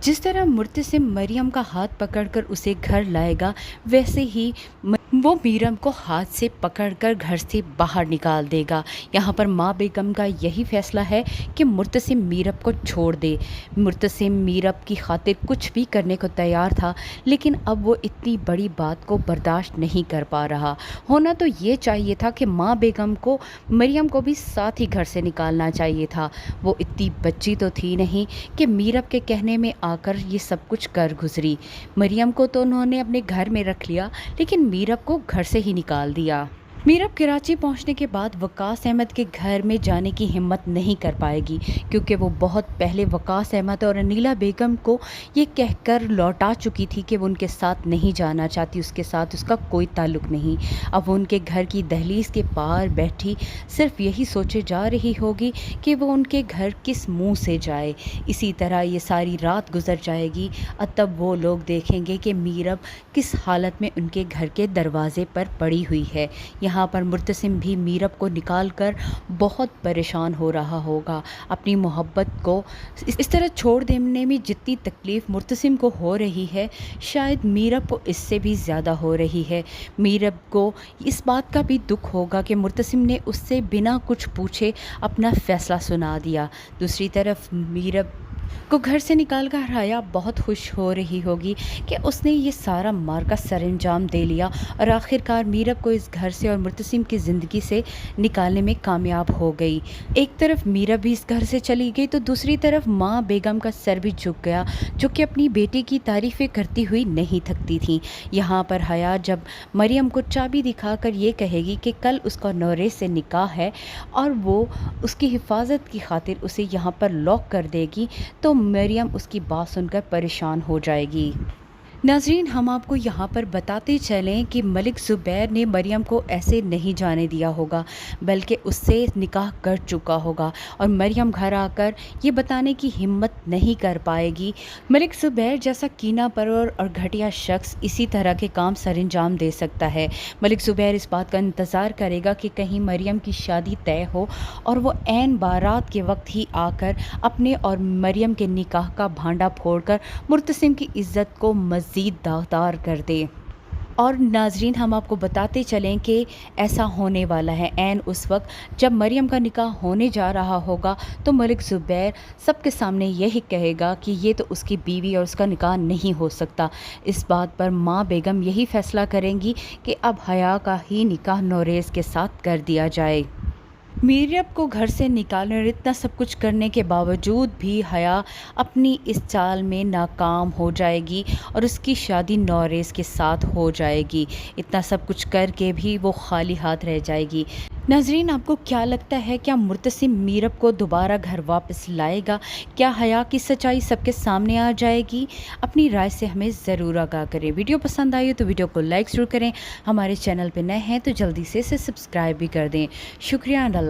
जिस तरह मुर्तसिम मरियम का हाथ पकड़कर उसे घर लाएगा, वैसे ही वो मीरम को हाथ से पकड़कर घर से बाहर निकाल देगा। यहाँ पर माँ बेगम का यही फैसला है कि मुर्तसिम मीरब को छोड़ दे। मुर्तसिम मीरब की खातिर कुछ भी करने को तैयार था, लेकिन अब वो इतनी बड़ी बात को बर्दाश्त नहीं कर पा रहा। होना तो ये चाहिए था कि माँ बेगम को मरियम को भी साथ ही घर से निकालना चाहिए था। वो इतनी बच्ची तो थी नहीं कि मीरब के कहने में आकर ये सब कुछ कर गुजरी। मरियम को तो उन्होंने अपने घर में रख लिया, लेकिन मीरब को घर से ही निकाल दिया। मीरब कराची पहुंचने के बाद वकास अहमद के घर में जाने की हिम्मत नहीं कर पाएगी, क्योंकि वो बहुत पहले वकास अहमद और अनीला बेगम को ये कहकर लौटा चुकी थी कि वो उनके साथ नहीं जाना चाहती, उसके साथ उसका कोई ताल्लुक़ नहीं। अब वो उनके घर की दहलीज के पार बैठी सिर्फ यही सोचे जा रही होगी कि वो उनके घर किस मुंह से जाए। इसी तरह ये सारी रात गुजर जाएगी और तब वो लोग देखेंगे कि मीरब किस हालत में उनके घर के दरवाजे पर पड़ी हुई है। यहाँ पर मुर्तसिम भी मीरब को निकालकर बहुत परेशान हो रहा होगा। अपनी मोहब्बत को इस तरह छोड़ देने में जितनी तकलीफ़ मुर्तसिम को हो रही है, शायद मीरब को इससे भी ज़्यादा हो रही है। मीरब को इस बात का भी दुख होगा कि मुर्तसिम ने उससे बिना कुछ पूछे अपना फ़ैसला सुना दिया। दूसरी तरफ मीरब को घर से निकाल कर हया बहुत खुश हो रही होगी कि उसने ये सारा मार का सरंजाम दे लिया और आखिरकार मीरब को इस घर से और मुर्तसिम की ज़िंदगी से निकालने में कामयाब हो गई। एक तरफ मीरब भी इस घर से चली गई तो दूसरी तरफ माँ बेगम का सर भी झुक गया, जो कि अपनी बेटी की तारीफ़ें करती हुई नहीं थकती थी। यहाँ पर हया जब मरियम को चाबी दिखाकर ये कहेगी कि कल उसका नौरेज से निकाह है और वो उसकी हिफाजत की खातिर उसे यहाँ पर लॉक कर देगी, तो मरियम उसकी बात सुनकर परेशान हो जाएगी। नाज़रीन, हम आपको यहाँ पर बताते चलें कि मलिक ज़ुबैर ने मरियम को ऐसे नहीं जाने दिया होगा, बल्कि उससे निकाह कर चुका होगा और मरियम घर आकर ये बताने की हिम्मत नहीं कर पाएगी। मलिक ज़ुबैर जैसा कीना परवर और घटिया शख्स इसी तरह के काम सरंजाम दे सकता है। मलिक ज़ुबैर इस बात का इंतज़ार करेगा कि कहीं मरियम की शादी तय हो और वो ऐन बारात के वक्त ही आकर अपने और मरियम के निकाह का भांडा फोड़कर मुर्तसिम की इज़्ज़त को मज़ीद दागदार कर दे। और नाजरीन, हम आपको बताते चलें कि ऐसा होने वाला है। ऐन उस वक्त जब मरियम का निकाह होने जा रहा होगा तो मलिक ज़ुबैर सबके सामने यही कहेगा कि ये तो उसकी बीवी और उसका निकाह नहीं हो सकता। इस बात पर माँ बेगम यही फ़ैसला करेंगी कि अब हया का ही निकाह नौरेज़ के साथ कर दिया जाए। मीरब को घर से निकालने और इतना सब कुछ करने के बावजूद भी हया अपनी इस चाल में नाकाम हो जाएगी और उसकी शादी नौरेज़ के साथ हो जाएगी। इतना सब कुछ करके भी वो खाली हाथ रह जाएगी। नाज़रीन, आपको क्या लगता है, क्या मुर्तसिम मीरब को दोबारा घर वापस लाएगा? क्या हया की सच्चाई सबके सामने आ जाएगी? अपनी राय से हमें ज़रूर आगाह करें। वीडियो पसंद आई हो तो वीडियो को लाइक ज़रूर करें। हमारे चैनल पर नए हैं तो जल्दी से इसे सब्सक्राइब भी कर दें। शुक्रिया। अल्लाह।